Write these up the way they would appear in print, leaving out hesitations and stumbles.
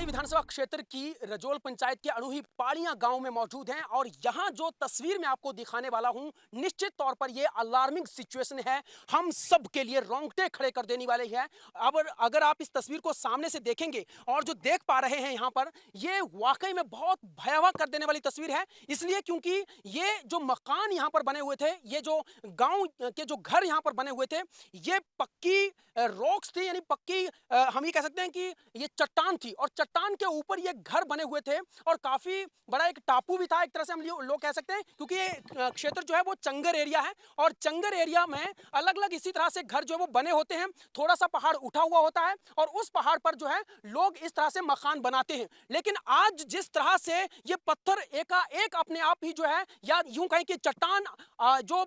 निवाड़ी विधानसभा क्षेत्र की रजोल पंचायत के अणुही पाड़ियां गांव में मौजूद हैं और यहां जो तस्वीर मैं आपको दिखाने वाला हूं निश्चित तौर पर यह अलार्मिंग सिचुएशन है। हम सब के लिए रोंगटे खड़े कर देने वाले हैं। अब अगर आप इस तस्वीर को सामने से देखेंगे और जो देख पा रहे हैं यहां पर, ये वाकई में बहुत भयावह कर देने वाली तस्वीर है। इसलिए क्योंकि ये जो मकान यहां पर बने हुए थे, ये जो गांव के जो घर यहां पर बने हुए थे, ये पक्की रॉक्स थी, यानी पक्की हम ये कह सकते हैं कि ये चट्टान थी और चट्टान के ऊपर ये घर बने हुए थे और काफी बड़ा एक टापू भी था, एक तरह से हम लोग कह सकते हैं, क्योंकि ये क्षेत्र जो है वो चंगर एरिया है और चंगर एरिया में अलग अलग इसी तरह से घर जो है वो बने होते हैं। थोड़ा सा पहाड़ उठा हुआ होता है और उस पहाड़ पर जो है लोग इस तरह से मकान बनाते हैं। लेकिन आज जिस तरह से ये पत्थर एकाएक अपने आप ही जो है, या यूं कहें कि चट्टान जो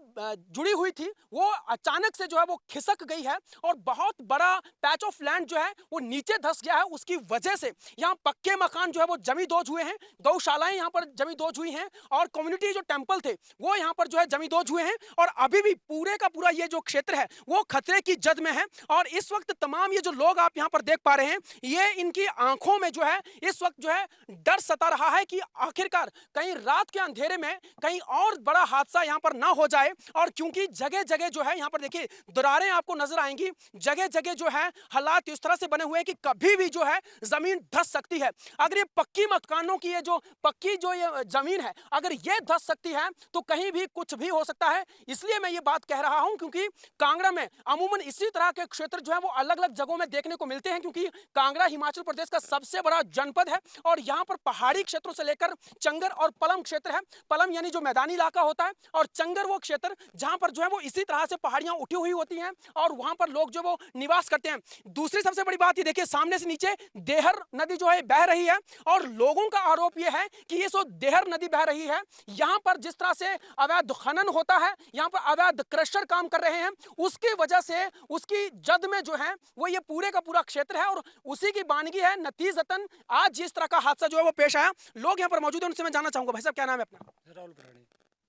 जुड़ी हुई थी वो अचानक से जो है वो खिसक गई है और बहुत बड़ा पैच ऑफ लैंड जो है वो नीचे धंस गया है। उसकी वजह से यहाँ पक्के मकान जो है वो जमींदोज हुए हैं, गौशालाएं यहाँ पर जमींदोज हुई हैं और कम्युनिटी जो टेंपल थे वो यहाँ पर जो है जमींदोज हुए हैं और अभी भी पूरे का पूरा ये जो क्षेत्र है वो खतरे की जद में है। और इस वक्त तमाम ये जो लोग आप यहाँ पर देख पा रहे हैं, ये इनकी आंखों में जो है इस वक्त जो है डर सता रहा है कि आखिरकार कहीं रात के अंधेरे में कहीं और बड़ा हादसा यहाँ पर ना हो जाए। और क्योंकि जगह जगह जो है यहाँ पर देखिए दरारें आपको नजर आएंगी, जगह जगह जो है हालात इस तरह से बने हुए हैं कि कभी भी जो है जमीन धंस सकती है। अगर ये पक्की मकानों की ये जो पक्की जो ये जमीन है, अगर ये धंस सकती है तो कहीं भी कुछ भी हो सकता है। इसलिए मैं ये बात कह रहा हूं क्योंकि कांगड़ा में अमूमन इसी तरह के क्षेत्र जो है वो अलग अलग जगहों में देखने को मिलते हैं, क्योंकि कांगड़ा हिमाचल प्रदेश का सबसे बड़ा जनपद है और यहाँ पर पहाड़ी क्षेत्रों से लेकर चंगर और पलम क्षेत्र है। पलम यानी जो मैदानी इलाका होता है और चंगर वो क्षेत्र जहां पर जो है वो इसी तरह से पहाड़ियां उठी हुई होती हैं और वहां पर लोग जो वो निवास करते हैं। दूसरी सबसे बड़ी बात ये देखिए, सामने से नीचे देहर नदी जो है बह रही है और लोगों का आरोप यह है कि ये सो देहर नदी बह रही है, यहां पर जिस तरह से अवैध खनन होता है, यहां पर अवैध क्रशर काम कर रहे हैं, उसकी वजह से उसकी जद में जो है वो ये पूरे का पूरा क्षेत्र है और उसी की बानगी है। नतीजतन आज जिस तरह का हादसा जो है वो पेश आया, लोग यहाँ पर मौजूद हैं, उनसे मैं जानना चाहूंगा। भाई साहब, क्या नाम है अपना? राहुल प्राणी।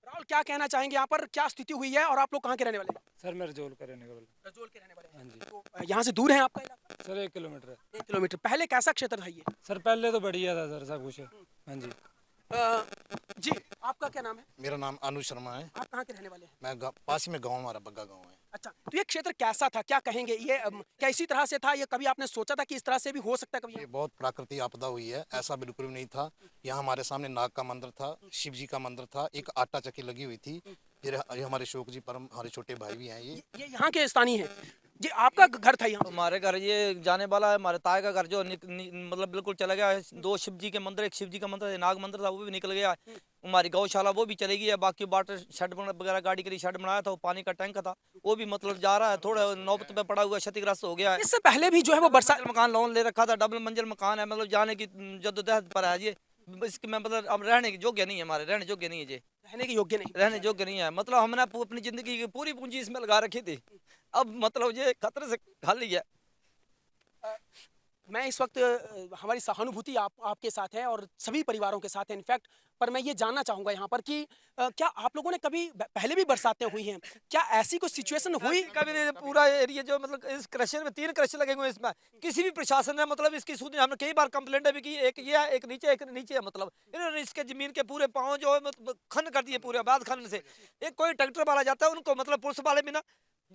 राहुल, क्या कहना चाहेंगे, यहाँ पर क्या स्थिति हुई है और आप लोग कहाँ के रहने वाले हैं? सर मैं रजोल का रहने वाला। रजोल के रहने वाले हैं। हाँ जी। तो यहाँ से दूर है आपका इलाका? सर 1 किलोमीटर है। 1 किलोमीटर। पहले कैसा क्षेत्र था ये? सर पहले तो बढ़िया था सर, सब कुछ। हाँ जी। जी, आपका क्या नाम है? मेरा नाम अनु शर्मा है। आप कहाँ के रहने वाले हैं? मैं पास ही में गांव, हमारा बग्गा गांव है। अच्छा, तो ये क्षेत्र कैसा था, क्या कहेंगे? ये क्या इसी तरह से था, ये कभी आपने सोचा था कि इस तरह से भी हो सकता है कभी? ये बहुत प्राकृतिक आपदा हुई है, ऐसा बिल्कुल भी नहीं था। यहाँ हमारे सामने नाग का मंदिर था, शिव जी का मंदिर था, एक आटा चक्की लगी हुई थी। फिर ये हमारे शोक जी परम हमारे छोटे भाई भी हैं। ये यहाँ के स्थानीय है जी? आपका घर था यहाँ? हमारे घर ये जाने वाला है, हमारे ताए का घर जो मतलब बिल्कुल चला गया है। 2 शिव जी के मंदिर, एक शिव जी का मंदिर, एक नाग मंदिर था, वो भी निकल गया है। हमारी गौशाला वो भी चली गई है। बाकी वाटर शेड वगैरह गाड़ी के लिए शेड बनाया था, वो पानी का टैंक था, वो भी मतलब जा रहा है, थोड़ा नौबत में पड़ा हुआ, क्षतिग्रस्त हो गया है। इससे पहले भी जो है वो बरसात मकान लोन ले रखा था, डबल मंजिल मकान है, मतलब जाने की जद्दोजहद पर है ये। इसकी मैं मतलब अब रहने की योग्य नहीं है, हमारे रहने योग्य नहीं है ये, रहने के योग्य नहीं, रहने योग्य नहीं है। मतलब हमने अपनी जिंदगी की पूरी पूंजी इसमें लगा रखी थी, अब मतलब ये खतरे से खाली है। मैं इस वक्त हमारी सहानुभूति आपके साथ है और सभी परिवारों के साथ है इनफैक्ट। पर मैं ये जानना चाहूंगा यहाँ पर कि क्या आप लोगों ने कभी पहले भी बरसातें हुई हैं, क्या ऐसी कोई सिचुएशन हुई? कभी नहीं। पूरा एरिया जो मतलब इस क्रशर में 3 क्रशर लगे हुए हैं, इसमें किसी भी प्रशासन ने मतलब इसकी सूचना, हमने कई बार कंप्लेंट भी की, एक ये है, एक नीचे है। मतलब इन्होंने इसके जमीन के पूरे पाँव जो है मतलब खन कर दिए, पूरे अवैध खनन से। एक कोई ट्रैक्टर वाला जाता है, उनको मतलब पुलिस वाले भी ना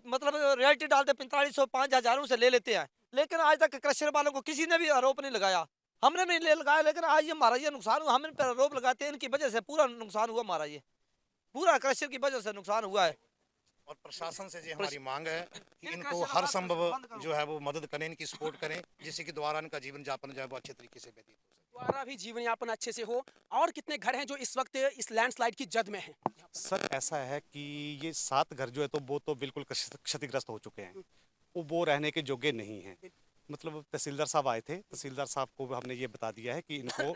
मतलब रॉयल्टी डालते 4500 5000 से ले लेते हैं, लेकिन आज तक क्रशर वालों को किसी ने भी आरोप नहीं लगाया, हमने नहीं ले लगाया। लेकिन आज ये हमारा ये नुकसान हुआ, हम इन पर आरोप लगाते हैं, इनकी वजह से पूरा नुकसान हुआ हमारा, ये पूरा क्रशर की वजह से नुकसान हुआ है। और प्रशासन से जो हमारी मांग है कि इनको हर संभव जो है वो मदद करें, इनकी सपोर्ट करें, जिससे कि द्वारा इनका जीवन यापन जो है वो अच्छे तरीके से व्यतीत हो सके, द्वारा भी जीवन यापन अच्छे से हो। और कितने घर हैं जो इस वक्त इस लैंडस्लाइड की जद में हैं? सर ऐसा है कि ये 7 घर जो है तो वो तो बिल्कुल क्षतिग्रस्त हो चुके हैं, वो रहने के योग्य नहीं हैं। मतलब तहसीलदार साहब आए थे, तहसीलदार साहब को हमने ये बता दिया है कि इनको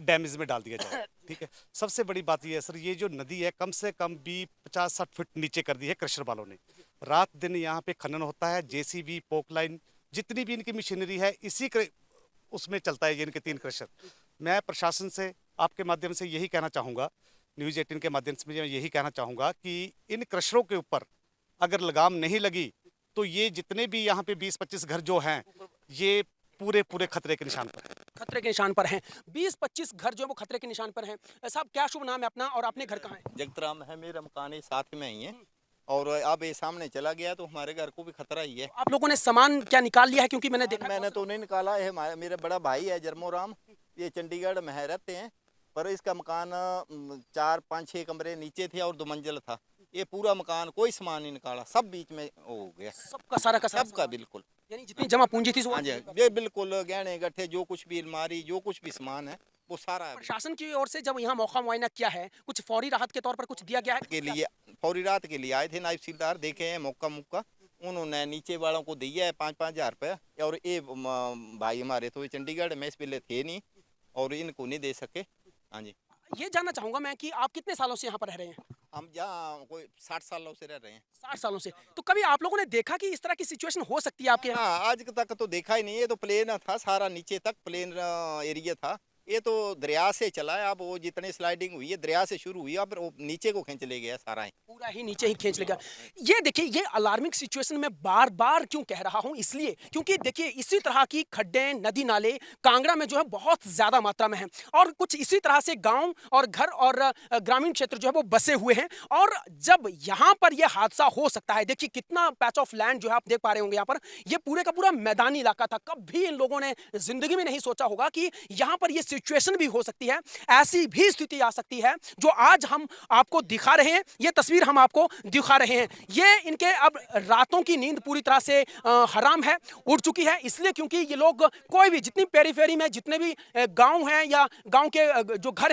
डैमेज में डाल दिया जाए, ठीक है। सबसे बड़ी बात ये है सर, ये जो नदी है कम से कम भी 50-60 फीट नीचे कर दी है क्रशर वालों ने। रात दिन यहाँ पे खनन होता है, जेसीबी, पोकलाइन, जितनी भी इनकी मशीनरी है इसी उसमें चलता है ये इनके 3 क्रशर। मैं प्रशासन से आपके माध्यम से यही कहना चाहूँगा, न्यूज़ 18 के माध्यम से मैं यही कहना चाहूँगा कि इन क्रशरों के ऊपर अगर लगाम नहीं लगी तो ये जितने भी यहाँ पे 20-25 घर जो हैं ये पूरे खतरे के निशान पर है। खतरे के निशान पर हैं। 20-25 घर जो है वो खतरे के निशान पर हैं। साहब क्या शुभ नाम है अपना और अपने घर कहाँ है? जगतराम है, मेरा मकान है साथ में ही है और अब ये सामने चला गया तो हमारे घर को भी खतरा ही है। आप लोगों ने सामान क्या निकाल लिया है? क्योंकि मैंने देखा मैंने तो नहीं निकाला है, मेरा बड़ा भाई है जरमोराम, ये चंडीगढ़ में है, रहते हैं, पर इसका मकान 4-5-6 कमरे नीचे थे और 2 मंजिल था। ये पूरा मकान कोई सामान नहीं निकाला, सब बीच में हो गया, सबका सारा का सारा सबका बिल्कुल। यानी जितनी जमा पूंजी थी हाँ जी, ये बिल्कुल गहने गट्ठे जो कुछ भी अलमारी जो कुछ भी सामान है वो सारा है। प्रशासन की ओर से जब यहाँ मौका मुआयना किया है, कुछ फौरी राहत के तौर पर कुछ दिया गया है? के लिए फौरी रात के लिए आए थे नायब तहसीलदार, देखे हैं मौका, उन्होंने नीचे वालों को दिया है 5-5 हज़ार रुपया, और ये भाई हमारे तो ये चंडीगढ़ में इस पहले थे नहीं और इनको नहीं दे सके। हाँ जी, ये जानना चाहूंगा मैं कि आप कितने सालों से यहाँ पर रह रहे हैं? हम यहाँ कोई 60 सालों से रह रहे हैं। 60 सालों से। तो कभी आप लोगों ने देखा कि इस तरह की सिचुएशन हो सकती है आपके यहाँ? हाँ, आज तक तो देखा ही नहीं, ये तो प्लेन था, सारा नीचे तक प्लेन एरिया था, ये तो दरिया से चला है। अब वो जितनी स्लाइडिंग हुई है दरिया से शुरू हुई, अब वो नीचे को खींच ले गया सारा ही, पूरा ही नीचे ही खींच लेगा। ये देखिए, ये अलार्मिंग सिचुएशन में बार बार क्यों कह रहा हूं, इसलिए क्योंकि देखिए इसी तरह की खड्डे, नदी नाले कांगड़ा में जो है बहुत ज्यादा मात्रा में हैं और कुछ इसी तरह से गांव और घर और ग्रामीण क्षेत्र जो है वो बसे हुए हैं। और जब यहां पर यह हादसा हो सकता है, देखिए कितना पैच ऑफ लैंड जो है आप देख पा रहे होंगे यहाँ पर, ये पूरे का पूरा मैदानी इलाका था। कभी इन लोगों ने जिंदगी में नहीं सोचा होगा कि यहां पर यह सिचुएशन भी हो सकती है, ऐसी भी स्थिति आ सकती है जो आज हम आपको दिखा रहे हैं। ये तस्वीर हम आपको दिखा रहे हैं, ये इनके अब रातों की नींद पूरी तरह से हराम है, उड़ चुकी है। इसलिए क्योंकि ये लोग कोई भी जितनी पेरीफेरी में जितने भी गांव हैं या गांव के जो घर